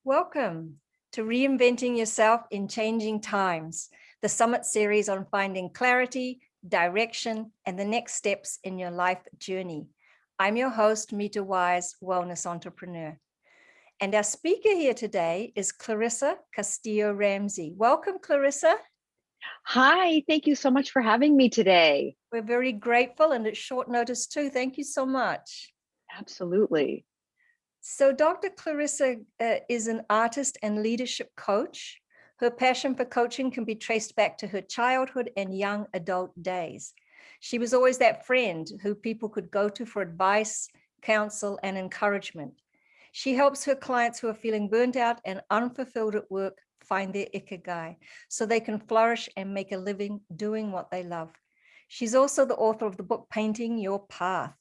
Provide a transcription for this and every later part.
Welcome to Reinventing Yourself in Changing Times, the Summit series on finding clarity, direction, and the next steps in your life journey. I'm your host, Mita Wise, wellness entrepreneur. And our speaker here today is Clarissa Castillo-Ramsey. Welcome, Clarissa. Hi, thank you so much for having me today. We're very grateful, and it's short notice too. Thank you so much. Absolutely. So Dr. Clarissa is an artist and leadership coach. Her passion for coaching can be traced back to her childhood and young adult days. She was always that friend who people could go to for advice, counsel, and encouragement. She helps her clients who are feeling burnt out and unfulfilled at work find their ikigai so they can flourish and make a living doing what they love. She's also the author of the book Painting Your Path.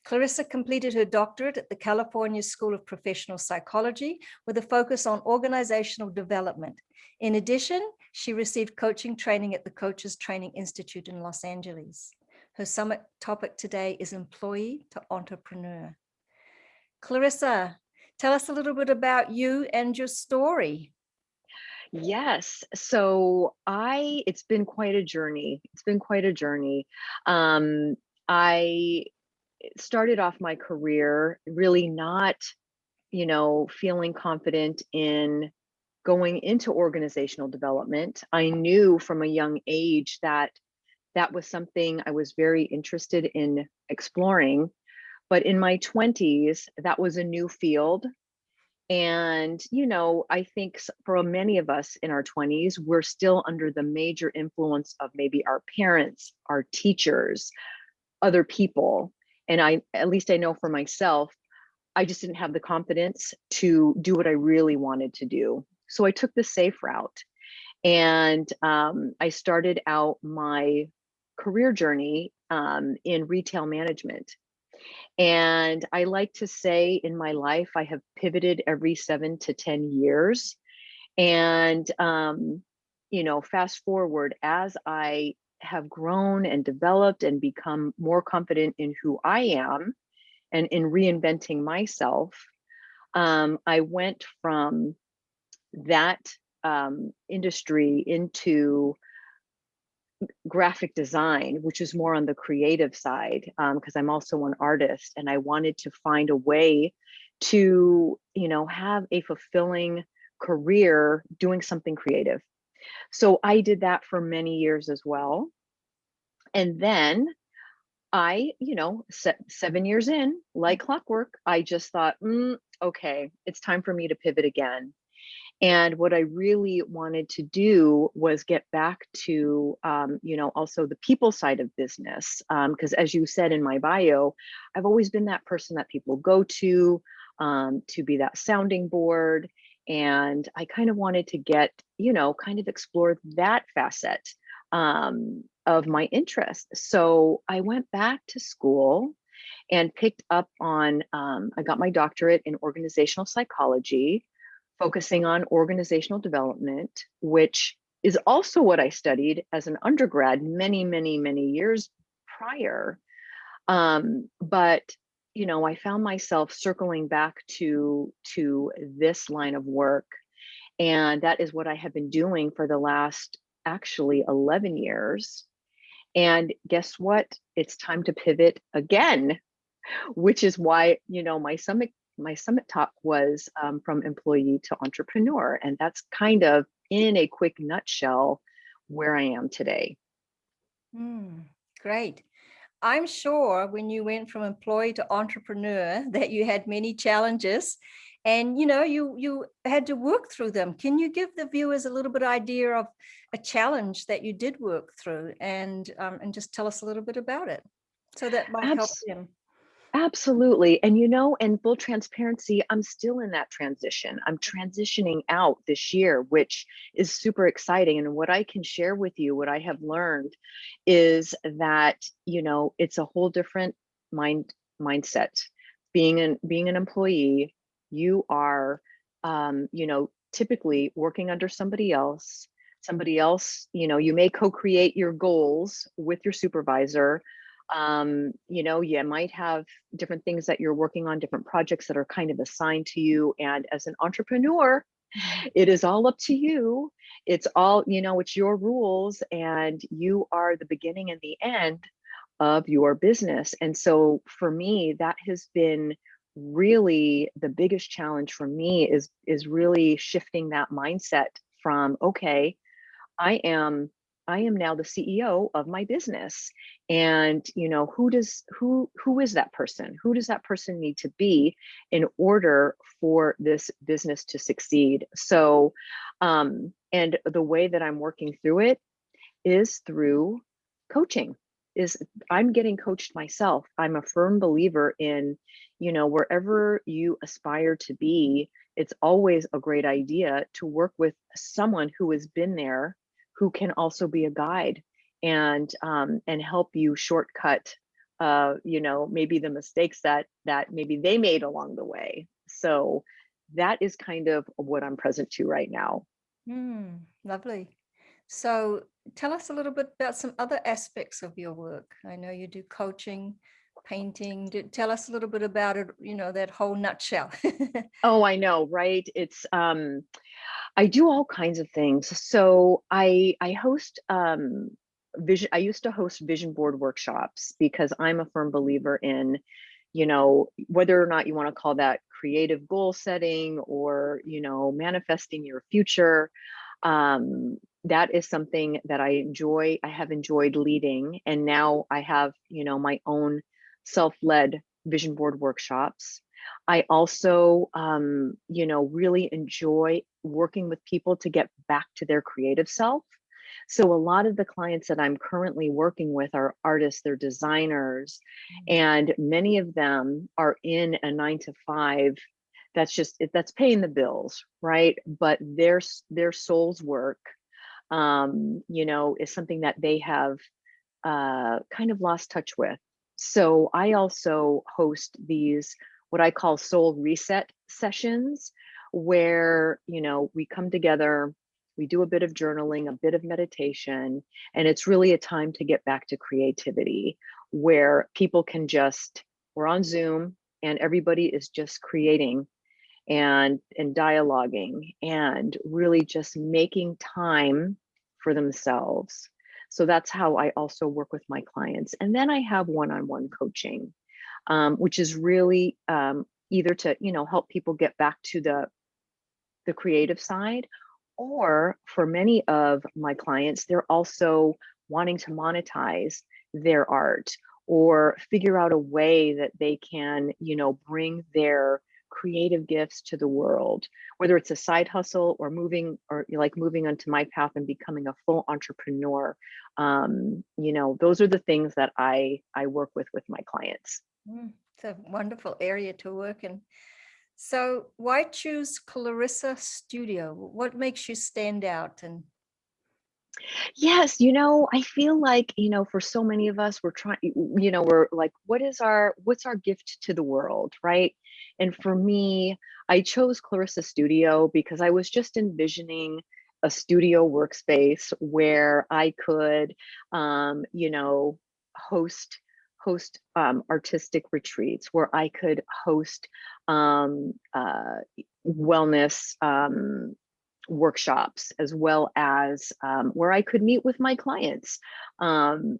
Clarissa completed her doctorate at the California School of Professional Psychology with a focus on organizational development. In addition, she received coaching training at the Coaches Training Institute in Los Angeles. Her summit topic today is employee to entrepreneur. Clarissa, tell us a little bit about you and your story. Yes. It's been quite a journey. I started off my career really not, feeling confident in going into organizational development. I knew from a young age that that was something I was very interested in exploring. But in my 20s, that was a new field. And, I think for many of us in our 20s, we're still under the major influence of maybe our parents, our teachers, other people. And at least I know for myself, I just didn't have the confidence to do what I really wanted to do. So I took the safe route. And I started out my career journey in retail management. And I like to say in my life, I have pivoted every 7 to 10 years. And, fast forward as I have grown and developed and become more confident in who I am and in reinventing myself, I went from that industry into graphic design, which is more on the creative side, because I'm also an artist and I wanted to find a way to, have a fulfilling career doing something creative. So I did that for many years as well. And then I, 7 years in, like clockwork, I just thought, okay, it's time for me to pivot again. And what I really wanted to do was get back to, also the people side of business. Because as you said in my bio, I've always been that person that people go to be that sounding board. And I kind of wanted to get, kind of explore that facet of my interest. So I went back to school and picked up on, I got my doctorate in organizational psychology, focusing on organizational development, which is also what I studied as an undergrad many, many, many years prior. But I found myself circling back to this line of work, and that is what I have been doing for the last actually 11 years. And guess what? It's time to pivot again, which is why my summit talk was from employee to entrepreneur. And that's kind of in a quick nutshell where I am today. Great. I'm sure when you went from employee to entrepreneur that you had many challenges and you had to work through them. Can you give the viewers a little bit idea of a challenge that you did work through and just tell us a little bit about it so that might help Abs- them? Absolutely. And, in full transparency, I'm still in that transition. I'm transitioning out this year, which is super exciting. And what I can share with you, what I have learned is that, it's a whole different mindset. Being an employee, you are, typically working under somebody else. You may co-create your goals with your supervisor. You might have different things that you're working on, different projects that are kind of assigned to you. And as an entrepreneur, it is all up to you. It's all, it's your rules, and you are the beginning and the end of your business. And so for me, that has been really the biggest challenge for me, is really shifting that mindset from, okay, I am I am now the CEO of my business. And who is that person? Who does that person need to be in order for this business to succeed? So and the way that I'm working through it is through coaching. Is I'm getting coached myself. I'm a firm believer in, wherever you aspire to be, it's always a great idea to work with someone who has been there, who can also be a guide and help you shortcut maybe the mistakes that maybe they made along the way. So that is kind of what I'm present to right now. Lovely. So tell us a little bit about some other aspects of your work. I know you do coaching, painting. Tell us a little bit about it, that whole nutshell. Oh, I know, right? It's I do all kinds of things. So I host vision. I used to host vision board workshops because I'm a firm believer in, whether or not you want to call that creative goal setting or, manifesting your future. That is something that I enjoy. I have enjoyed leading, and now I have, my own self-led vision board workshops. I also, really enjoy working with people to get back to their creative self. So a lot of the clients that I'm currently working with are artists, they're designers, and many of them are in a 9 to 5. That's paying the bills, right? But their soul's work, is something that they have kind of lost touch with. So I also host these, what I call soul reset sessions, where, we come together, we do a bit of journaling, a bit of meditation, and it's really a time to get back to creativity, where people can we're on Zoom and everybody is just creating and dialoguing and really just making time for themselves. So that's how I also work with my clients. And then I have one-on-one coaching, which is really either to, help people get back to the creative side, or for many of my clients, they're also wanting to monetize their art or figure out a way that they can, bring their creative gifts to the world, whether it's a side hustle or moving onto my path and becoming a full entrepreneur. Those are the things that I work with my clients. It's a wonderful area to work in. So why choose Clarissa Studio? What makes you stand out? And Yes, I feel like, for so many of us, we're trying, we're like, what's our gift to the world, right? And for me, I chose Clarissa Studio because I was just envisioning a studio workspace where I could, host artistic retreats, where I could host wellness workshops, as well as where I could meet with my clients. And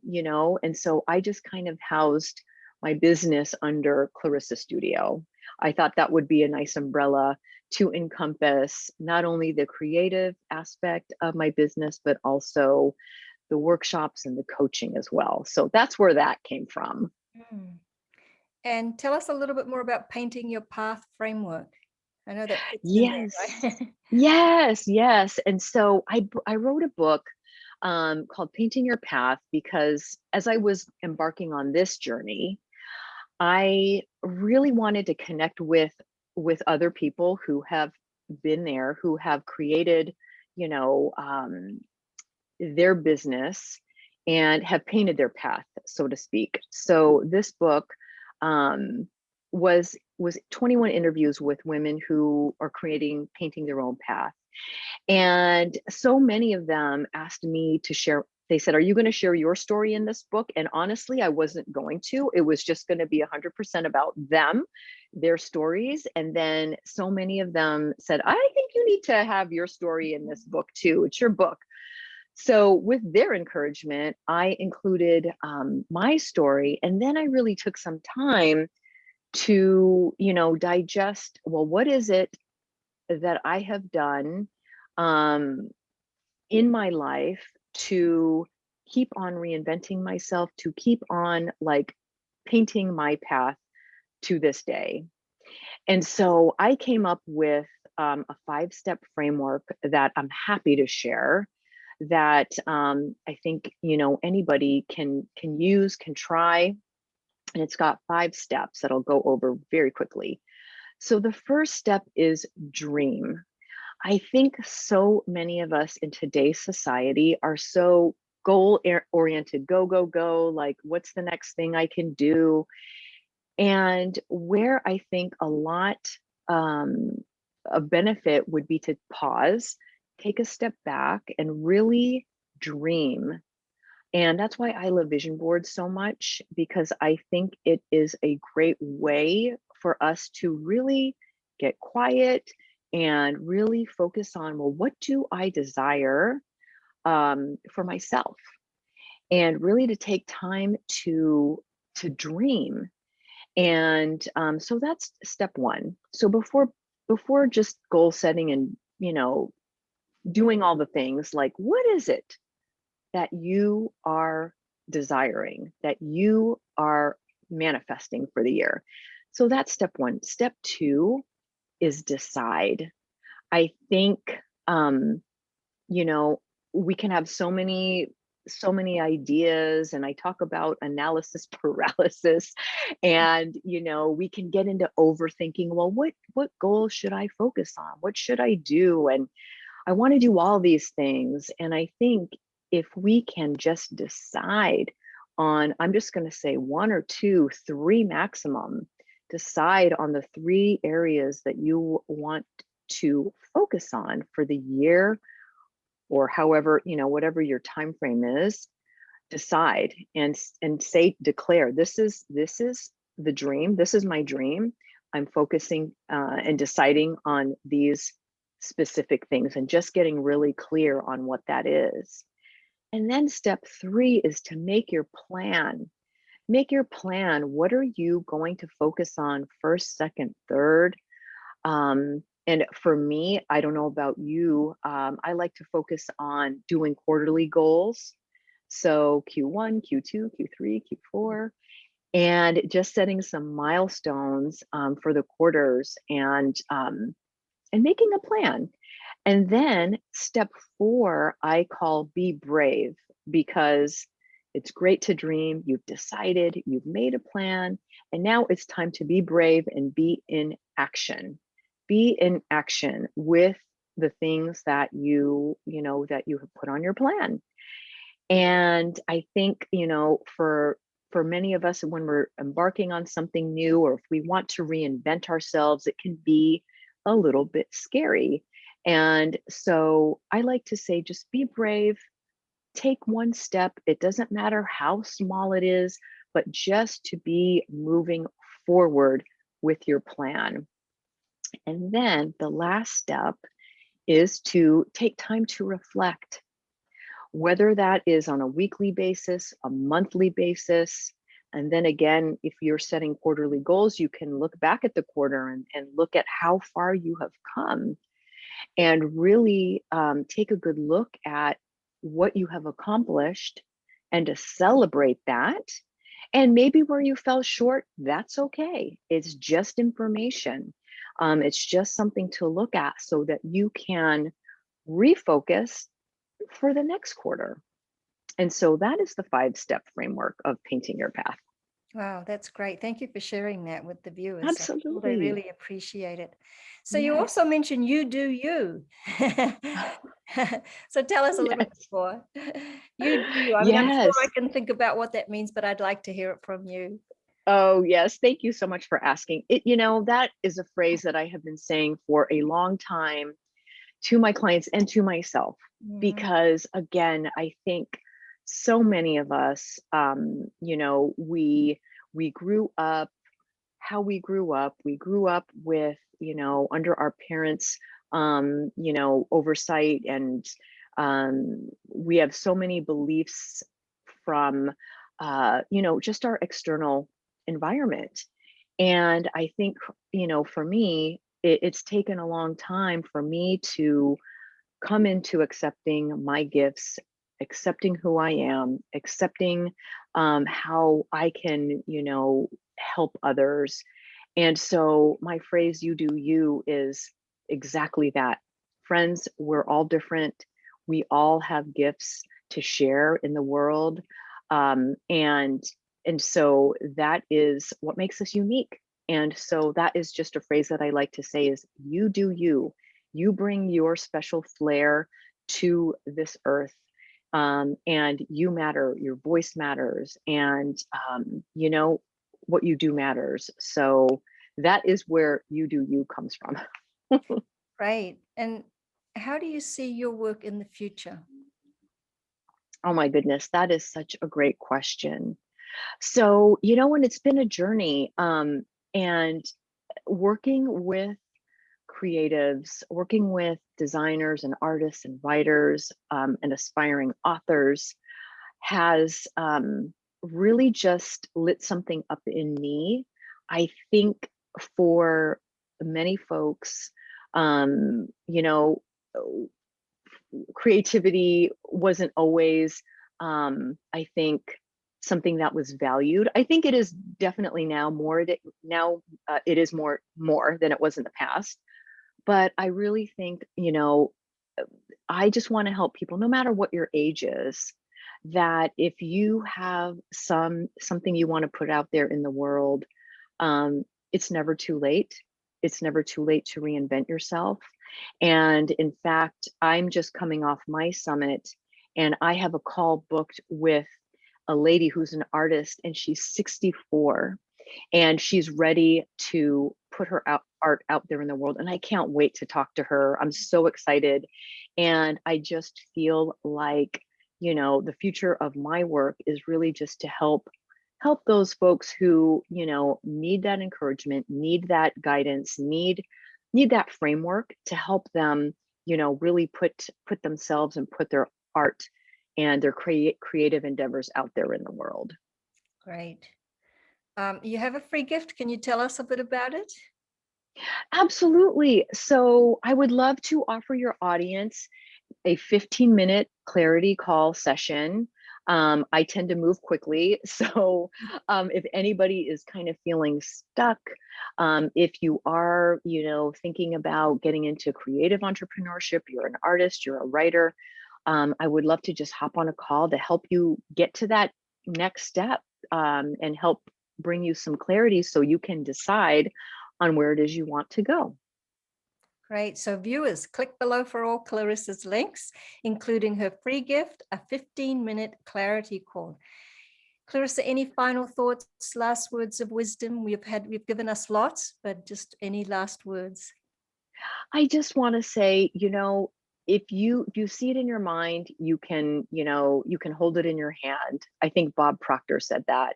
so I just kind of housed my business under Clarissa Studio. I thought that would be a nice umbrella to encompass not only the creative aspect of my business, but also the workshops and the coaching as well. So that's where that came from. and tell us a little bit more about Painting Your Path framework. I know that fits in there, Yes, right? yes. And so I wrote a book called Painting Your Path, because as I was embarking on this journey, I really wanted to connect with other people who have been there, who have created, you know, um, their business and have painted their path, so to speak. So this book um, was 21 interviews with women who are painting their own path. And so many of them asked me to share they said, are you going to share your story in this book? And honestly, I wasn't going to. It was just going to be 100% about them, their stories. And then so many of them said, I think you need to have your story in this book too. It's your book. So with their encouragement, I included my story. And then I really took some time to, digest, well, what is it that I have done in my life to keep on reinventing myself, to keep on like painting my path to this day. And so I came up with a 5-step framework that I'm happy to share, that I think anybody can use, can try. And it's got 5 steps that I'll go over very quickly. So the first step is dream. I think so many of us in today's society are so goal oriented, go, go, go, like what's the next thing I can do? And where I think a lot of benefit would be to pause, take a step back, and really dream. And that's why I love vision boards so much, because I think it is a great way for us to really get quiet and really focus on, well, what do I desire for myself? And really to take time to dream. And so that's step one. So before just goal setting and doing all the things, like what is it that you are desiring, that you are manifesting for the year? So that's step one. Step two is decide. I think, we can have so many ideas, and I talk about analysis paralysis, and we can get into overthinking. Well, what goals should I focus on? What should I do? And I want to do all these things. And I think if we can just decide on, I'm just going to say 1 or 2, 3 maximum, decide on the 3 areas that you want to focus on for the year, or however, whatever your time frame is, decide and say, declare, this is the dream. This is my dream. I'm focusing and deciding on these specific things, and just getting really clear on what that is. And then step 3 is to make your plan. Make your plan. What are you going to focus on first, second, third? And for me, I don't know about you, I like to focus on doing quarterly goals. So Q1, Q2, Q3, Q4, and just setting some milestones for the quarters, and making a plan. And then step 4, I call be brave, because it's great to dream. You've decided, you've made a plan, and now it's time to be brave and be in action. Be in action with the things that that you have put on your plan. And I think, for many of us, when we're embarking on something new, or if we want to reinvent ourselves, it can be a little bit scary. And so I like to say, just be brave, take one step. It doesn't matter how small it is, but just to be moving forward with your plan. And then the last step is to take time to reflect, whether that is on a weekly basis, a monthly basis. And then again, if you're setting quarterly goals, you can look back at the quarter and look at how far you have come, and really take a good look at what you have accomplished, and to celebrate that. And maybe where you fell short, that's okay. It's just information. It's just something to look at so that you can refocus for the next quarter. And so that is the 5-step framework of painting your path. Wow, that's great. Thank you for sharing that with the viewers. I'm sure they Absolutely. really appreciate it. So you also mentioned you do you. So tell us a little bit more. You do you. I mean, I'm sure I can think about what that means, but I'd like to hear it from you. Oh, yes. Thank you so much for asking. That is a phrase that I have been saying for a long time to my clients and to myself, because again, I think so many of us, we grew up how we grew up with, under our parents, oversight, and we have so many beliefs from, just our external environment. And I think, for me, it's taken a long time for me to come into accepting my gifts, accepting who I am, accepting how I can, help others. And so my phrase, you do you, is exactly that. Friends, we're all different. We all have gifts to share in the world. And so that is what makes us unique. And so that is just a phrase that I like to say is you do you. You bring your special flair to this earth. And you matter, your voice matters, and what you do matters. So that is where you do you comes from. Right. And how do you see your work in the future? Oh my goodness, that is such a great question. So, when it's been a journey, and working with creatives, working with designers and artists and writers, and aspiring authors has really just lit something up in me. I think for many folks, um, you know, creativity wasn't always, I think, something that was valued. I think it is definitely now more. Now it is more than it was in the past. But I really think, I just want to help people, no matter what your age is, that if you have something you want to put out there in the world, it's never too late. It's never too late to reinvent yourself. And in fact, I'm just coming off my summit, and I have a call booked with a lady who's an artist, and she's 64, and she's ready to put her art out there in the world. And I can't wait to talk to her. I'm so excited. And I just feel like, the future of my work is really just to help those folks who, need that encouragement, need that guidance, need that framework to help them, really put themselves and put their art and their creative endeavors out there in the world. Great. You have a free gift. Can you tell us a bit about it? Absolutely. So I would love to offer your audience a 15-minute clarity call session. I tend to move quickly. So if anybody is kind of feeling stuck, if you are, thinking about getting into creative entrepreneurship, you're an artist, you're a writer, I would love to just hop on a call to help you get to that next step, and help bring you some clarity so you can decide on where it is you want to go. Great. So viewers, click below for all Clarissa's links, including her free gift, a 15-minute clarity call. Clarissa, any final thoughts, last words of wisdom? We've given us lots, but just any last words? I just want to say, if you see it in your mind, you can hold it in your hand. I think Bob Proctor said that.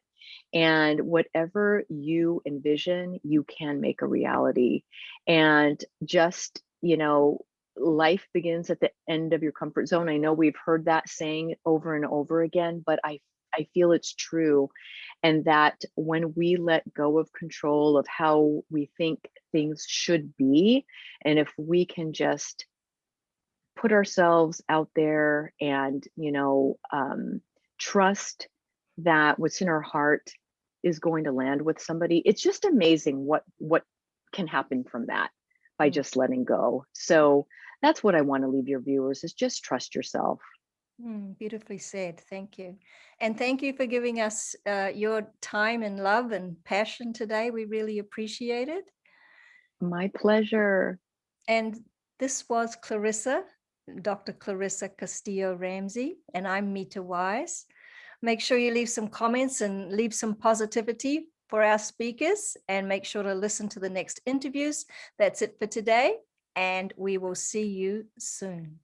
And whatever you envision, you can make a reality. And just, life begins at the end of your comfort zone. I know we've heard that saying over and over again, but I feel it's true. And that when we let go of control of how we think things should be, and if we can just put ourselves out there and, trust that what's in our heart is going to land with somebody, it's just amazing what can happen from that by just letting go. So that's what I want to leave your viewers, is just trust yourself. Beautifully said. Thank you. And thank you for giving us your time and love and passion today. We really appreciate it. My pleasure. And this was Clarissa, Dr. Clarissa Castillo-Ramsey, and I'm Mita Wise. Make sure you leave some comments and leave some positivity for our speakers, and make sure to listen to the next interviews. That's it for today, and we will see you soon.